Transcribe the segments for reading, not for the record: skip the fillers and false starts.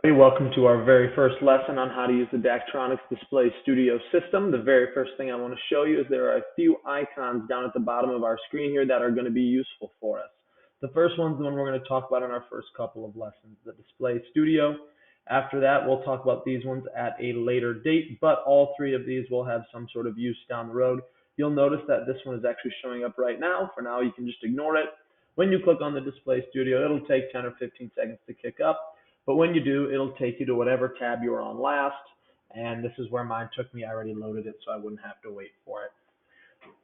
Hey, welcome to our very first lesson on how to use the Daktronics Display Studio system. The very first thing I want to show you is there are a few icons down at the bottom of our screen here that are going to be useful for us. The first one's the one we're going to talk about in our first couple of lessons, the Display Studio. After that, we'll talk about these ones at a later date, but all three of these will have some sort of use down the road. You'll notice that this one is actually showing up right now. For now, you can just ignore it. When you click on the Display Studio, it'll take 10 or 15 seconds to kick up. But when you do, it'll take you to whatever tab you were on last. And this is where mine took me. I already loaded it, so I wouldn't have to wait for it.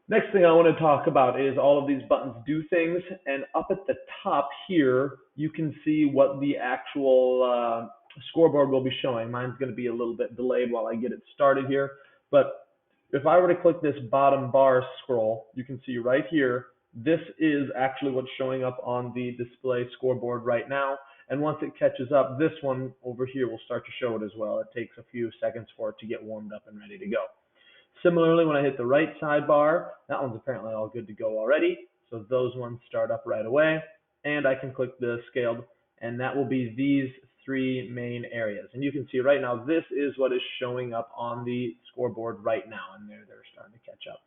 Next thing I want to talk about is all of these buttons do things. And up at the top here, you can see what the actual scoreboard will be showing. Mine's going to be a little bit delayed while I get it started here. But if I were to click this bottom bar scroll, you can see right here, this is actually what's showing up on the display scoreboard right now. And once it catches up, this one over here will start to show it as well. It takes a few seconds for it to get warmed up and ready to go. Similarly, when I hit the right sidebar, that one's apparently all good to go already. So those ones start up right away. And I can click the scaled, and that will be these three main areas. And you can see right now, this is what is showing up on the scoreboard right now. And they're starting to catch up.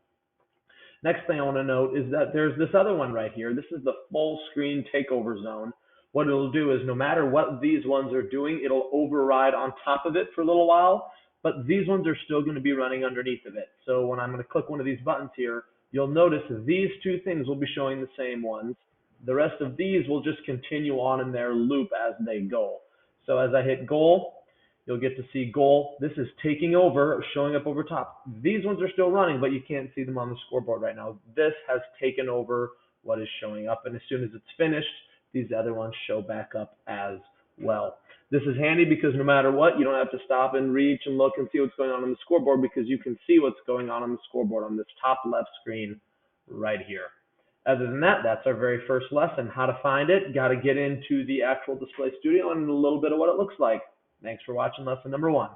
Next thing I want to note is that there's this other one right here. This is the full screen takeover zone. What it'll do is no matter what these ones are doing, it'll override on top of it for a little while, but these ones are still going to be running underneath of it. So when I'm going to click one of these buttons here, you'll notice these two things will be showing the same ones. The rest of these will just continue on in their loop as they go. So as I hit goal, you'll get to see goal. This is taking over, showing up over top. These ones are still running, but you can't see them on the scoreboard right now. This has taken over what is showing up, and as soon as it's finished, these other ones show back up as well. This is handy because no matter what, you don't have to stop and reach and look and see what's going on the scoreboard because you can see what's going on the scoreboard on this top left screen right here. Other than that, that's our very first lesson. How to find it, got to get into the actual Display Studio and a little bit of what it looks like. Thanks for watching lesson number 1.